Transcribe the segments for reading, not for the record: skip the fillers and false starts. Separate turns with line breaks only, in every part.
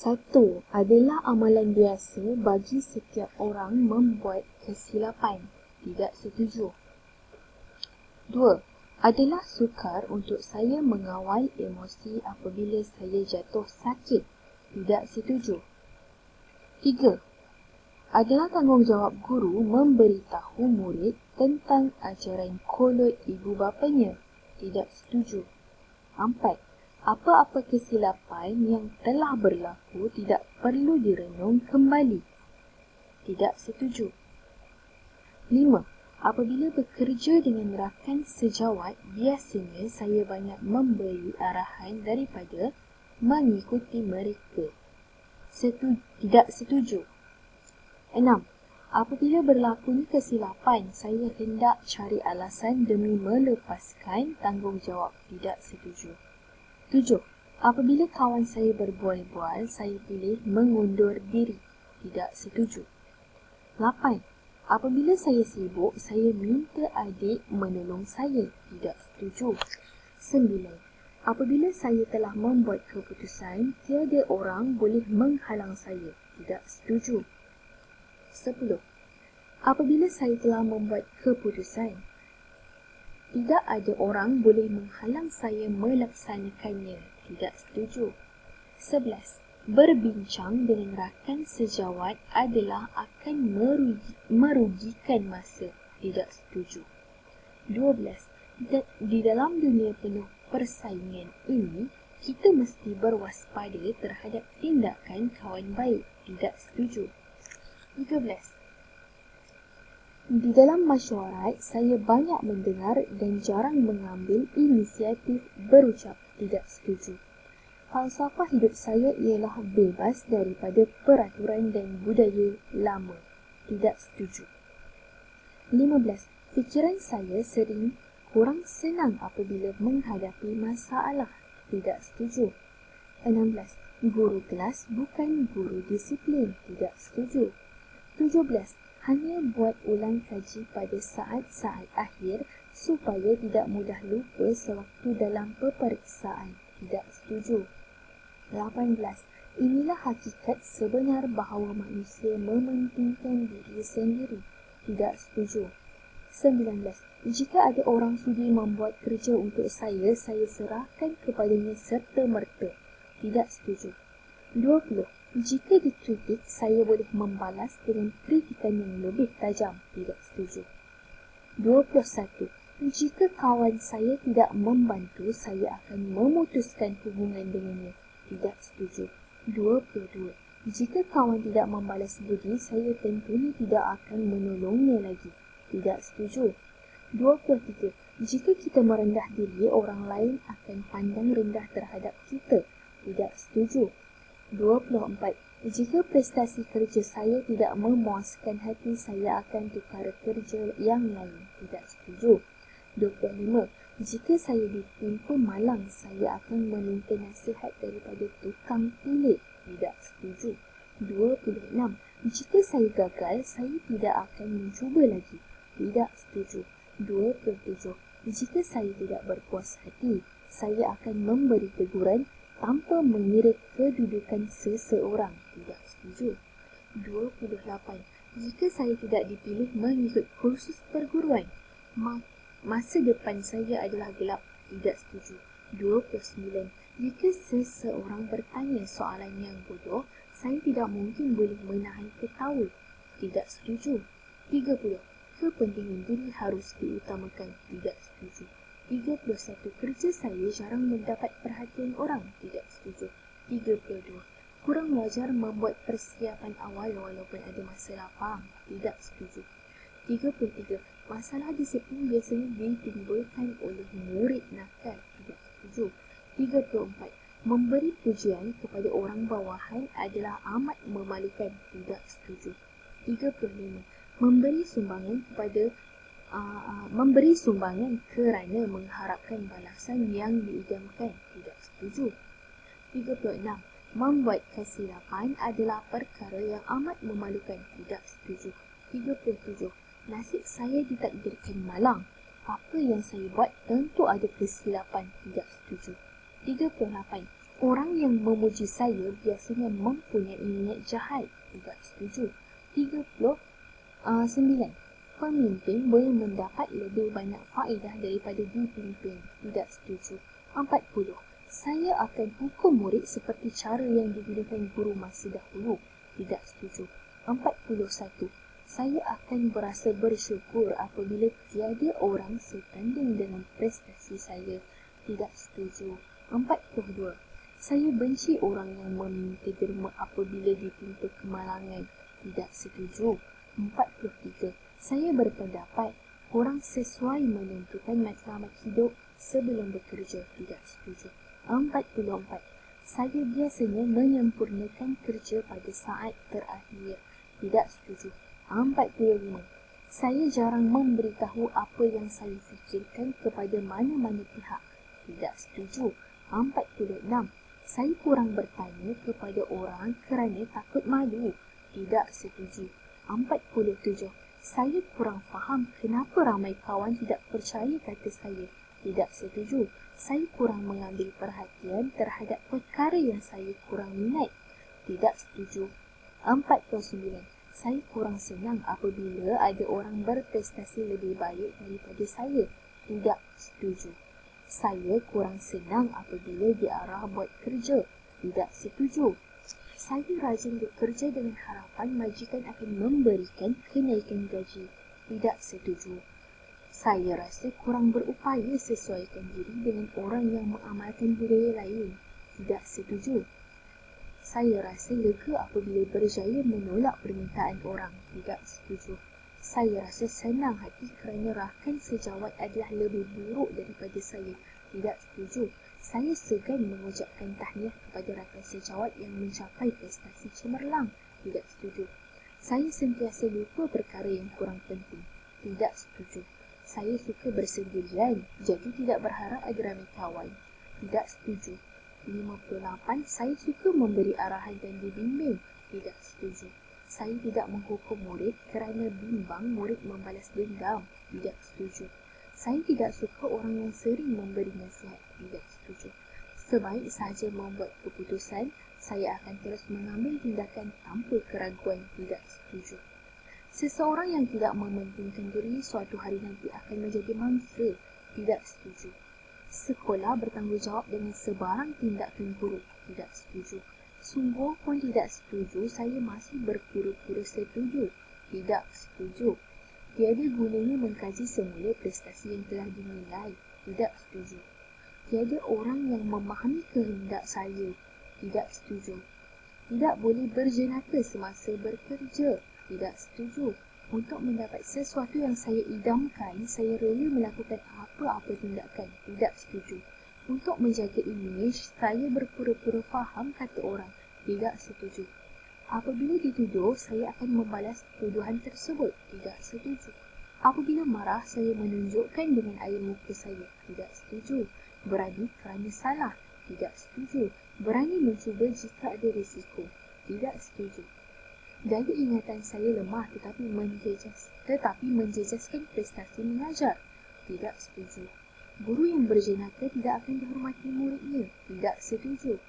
Satu adalah amalan biasa bagi setiap orang membuat kesilapan. Tidak setuju. Dua, adalah sukar untuk saya mengawal emosi apabila saya jatuh sakit. Tidak setuju. Tiga, adalah tanggungjawab guru memberitahu murid tentang ajaran kolot ibu bapanya. Tidak setuju. Empat, apa-apa kesilapan yang telah berlaku tidak perlu direnung kembali. Tidak setuju. Lima, apabila bekerja dengan rakan sejawat, biasanya saya banyak memberi arahan daripada mengikuti mereka. Tidak setuju. 6. Apabila berlakunya kesilapan, saya hendak cari alasan demi melepaskan tanggungjawab. Tidak setuju. 7. Apabila kawan saya berbual-bual, saya pilih mengundur diri. Tidak setuju. 8. Apabila saya sibuk, saya minta adik menolong saya. Tidak setuju. 9. Apabila saya telah membuat keputusan, tiada orang boleh menghalang saya. Tidak setuju. 10. Apabila saya telah membuat keputusan, tidak ada orang boleh menghalang saya melaksanakannya. Tidak setuju. 11. Berbincang dengan rakan sejawat adalah akan merugikan masa. Tidak setuju. 12. Di dalam dunia penuh persaingan ini, kita mesti berwaspada terhadap tindakan kawan baik. Tidak setuju. 13. Di dalam masyarakat, saya banyak mendengar dan jarang mengambil inisiatif berucap. Tidak setuju. Falsafah hidup saya ialah bebas daripada peraturan dan budaya lama. Tidak setuju. 15. Fikiran saya sering kurang senang apabila menghadapi masalah. Tidak setuju. 16. Guru kelas bukan guru disiplin. Tidak setuju. 17. Hanya buat ulang kaji pada saat-saat akhir supaya tidak mudah lupa sewaktu dalam peperiksaan. Tidak setuju. 18. Inilah hakikat sebenar bahawa manusia mementingkan diri sendiri. Tidak setuju. 19. Jika ada orang sudi membuat kerja untuk saya serahkan kepadanya serta-merta. Tidak setuju. 20. Jika dikritik, saya boleh membalas dengan kritikan yang lebih tajam. Tidak setuju. 21. Jika kawan saya tidak membantu, saya akan memutuskan hubungan dengannya. Tidak setuju. 22. Jika kawan tidak membalas budi, saya tentunya tidak akan menolongnya lagi. Tidak setuju. 23. Jika kita merendah diri, orang lain akan pandang rendah terhadap kita. Tidak setuju. 24. Jika prestasi kerja saya tidak memuaskan hati, saya akan tukar kerja yang lain. Tidak setuju. 25. Jika saya ditimpa malang, saya akan meminta nasihat daripada tukang tilik. Tidak setuju. 26. Jika saya gagal, saya tidak akan mencuba lagi. Tidak setuju. 27. Jika saya tidak berpuas hati, saya akan memberi teguran tanpa mengira kedudukan seseorang. Tidak setuju. 28. Jika saya tidak dipilih mengikut kursus perguruan, masa depan saya adalah gelap. Tidak setuju. 29. Jika seseorang bertanya soalan yang bodoh, saya tidak mungkin boleh menahan ketawa. Tidak setuju. 30. Kepentingan diri harus diutamakan. Tidak setuju. 31. Kerja saya jarang mendapat perhatian orang. Tidak setuju. 32. Kurang wajar membuat persiapan awal walaupun ada masa lapang. Tidak setuju. 33. Masalah disiplin biasanya ditimbulkan oleh murid nakal. Tidak setuju. 34. Memberi pujian kepada orang bawahan adalah amat memalukan. Tidak setuju. 35. Memberi sumbangan kerana mengharapkan balasan yang diidamkan. Tidak setuju. 36. Membuat kesilapan adalah perkara yang amat memalukan. Tidak setuju. 37. Nasib saya ditakdirkan malang. Apa yang saya buat tentu ada kesilapan. Tidak setuju. 38. Orang yang memuji saya biasanya mempunyai niat jahat. Tidak setuju. 39. Pemimpin boleh mendapat lebih banyak faedah daripada dipimpin. Tidak setuju. 40. Saya akan hukum murid seperti cara yang digunakan guru masa dahulu. Tidak setuju. 41. Saya akan berasa bersyukur apabila tiada orang setanding dengan prestasi saya. Tidak setuju. 42. Saya benci orang yang meminta derma apabila ditimpa kemalangan. Tidak setuju. 43. Saya berpendapat orang sesuai menentukan matlamat hidup sebelum bekerja. Tidak setuju. 44. Saya biasanya menyempurnakan kerja pada saat terakhir. Tidak setuju. 45. Saya jarang memberitahu apa yang saya fikirkan kepada mana-mana pihak. Tidak setuju. 46. Saya kurang bertanya kepada orang kerana takut malu. Tidak setuju. 47. Saya kurang faham kenapa ramai kawan tidak percaya kata saya. Tidak setuju. Saya kurang mengambil perhatian terhadap perkara yang saya kurang minat. Tidak setuju. 49. Saya kurang senang apabila ada orang berprestasi lebih baik daripada saya. Tidak setuju. Saya kurang senang apabila diarah buat kerja. Tidak setuju. Saya rajin bekerja dengan harapan majikan akan memberikan kenaikan gaji. Tidak setuju. Saya rasa kurang berupaya sesuaikan diri dengan orang yang mengamalkan budaya lain. Tidak setuju. Saya rasa lega apabila berjaya menolak permintaan orang. Tidak setuju. Saya rasa senang hati kerana rakan sejawat adalah lebih buruk daripada saya. Tidak setuju. Saya segan mengucapkan tahniah kepada rakan sejawat yang mencapai prestasi cemerlang. Tidak setuju. Saya sentiasa lupa perkara yang kurang penting. Tidak setuju. Saya suka bersendirian, jadi tidak berharap ada ramai kawan. Tidak setuju. 58. Saya suka memberi arahan dan dibimbing. Tidak setuju. Saya tidak menghukum murid kerana bimbang murid membalas dendam. Tidak setuju. Saya tidak suka orang yang sering memberi nasihat. Tidak setuju. Sebaik sahaja membuat keputusan, saya akan terus mengambil tindakan tanpa keraguan. Tidak setuju. Seseorang yang tidak mementingkan diri suatu hari nanti akan menjadi mangsa. Tidak setuju. Sekolah bertanggungjawab dengan sebarang tindakan guru. Tidak setuju. Sungguh pun tidak setuju, saya masih berpura-pura setuju. Tidak setuju. Tiada gunanya mengkaji semula prestasi yang telah dinilai. Tidak setuju. Tiada orang yang memahami kehendak saya. Tidak setuju. Tidak boleh berjenaka semasa bekerja. Tidak setuju. Untuk mendapat sesuatu yang saya idamkan, saya rela melakukan apa-apa tindakan. Tidak setuju. Untuk menjaga imej, saya berpura-pura faham kata orang. Tidak setuju. Apabila dituduh, saya akan membalas tuduhan tersebut. Tidak setuju. Apabila marah, saya menunjukkan dengan air muka saya. Tidak setuju. Berani kerana salah. Tidak setuju. Berani mencuba jika ada risiko. Tidak setuju. Daya ingatan saya lemah tetapi menjejaskan prestasi mengajar. Tidak setuju. Guru yang berjenaka tidak akan dihormati muridnya. Tidak setuju.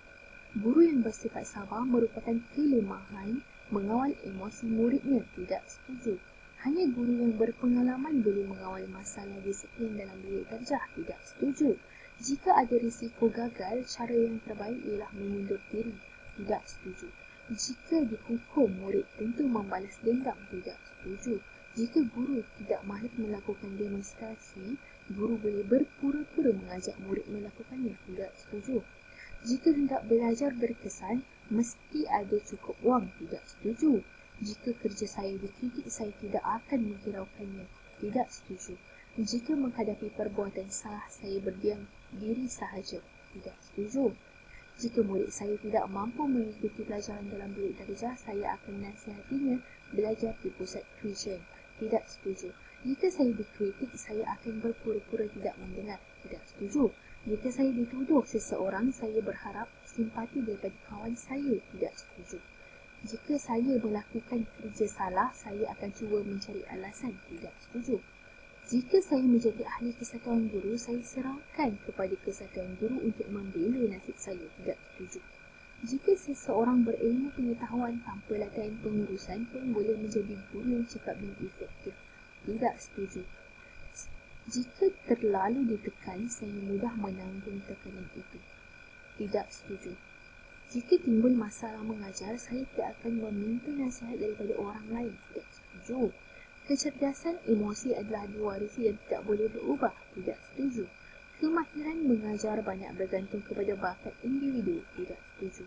Guru yang bersifat sabar merupakan kelemahan mengawal emosi muridnya. Tidak setuju. Hanya guru yang berpengalaman boleh mengawal masalah disiplin dalam bilik darjah. Tidak setuju. Jika ada risiko gagal, cara yang terbaik ialah mengundur diri. Tidak setuju. Jika dihukum, murid tentu membalas dendam. Tidak setuju. Jika guru tidak mahir melakukan demonstrasi, guru boleh berpura-pura mengajak murid melakukannya. Tidak setuju. Jika hendak belajar berkesan, mesti ada cukup wang. Tidak setuju. Jika kerja saya dikritik, saya tidak akan menghiraukannya. Tidak setuju. Jika menghadapi perbuatan salah, saya berdiam diri sahaja. Tidak setuju. Jika murid saya tidak mampu mengikuti pelajaran dalam bilik darjah, saya akan nasihatinya belajar di pusat tuition. Tidak setuju. Jika saya dikritik, saya akan berpura-pura tidak mendengar. Tidak setuju. Jika saya dituduh seseorang, saya berharap simpati daripada kawan saya. Tidak setuju. Jika saya melakukan kerja salah, saya akan cuba mencari alasan. Tidak setuju. Jika saya menjadi ahli kesatuan guru, saya serahkan kepada kesatuan guru untuk membela nasib saya. Tidak setuju. Jika seseorang berilmu pengetahuan tanpa latihan pengurusan pun boleh menjadi guru yang cekap dan efektif. Tidak setuju. Jika terlalu ditekan, saya mudah menanggung tekanan itu. Tidak setuju. Jika timbul masalah mengajar, saya tidak akan meminta nasihat daripada orang lain. Tidak setuju. Kecerdasan emosi adalah diwarisi dan tidak boleh berubah. Tidak setuju. Kemahiran mengajar banyak bergantung kepada bakat individu. Tidak setuju.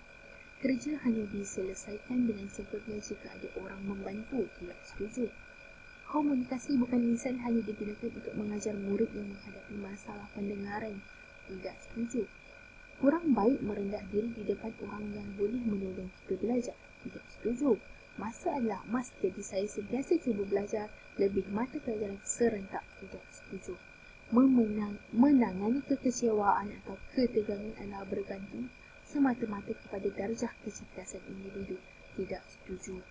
Kerja hanya diselesaikan dengan sempurna jika ada orang membantu. Tidak setuju. Komunikasi bukan lisan hanya digunakan untuk mengajar murid yang menghadapi masalah pendengaran. Tidak setuju. Kurang baik merendah diri di depan orang yang boleh menolong kita belajar. Tidak setuju. Masa adalah emas, jadi saya sentiasa cuba belajar lebih mata pelajaran serentak. Tidak setuju. Menangani kekecewaan atau ketegangan adalah bergantung semata-mata kepada darjah kecerdasan individu. Tidak setuju.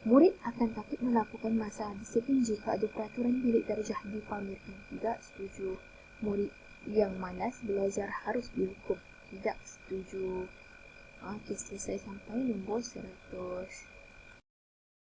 Murid akan takut melakukan masalah disiplin jika ada peraturan bilik darjah dipamerkan. Tidak setuju. Murid yang malas belajar harus dihukum. Tidak setuju. Okey, selesai sampai nombor 100.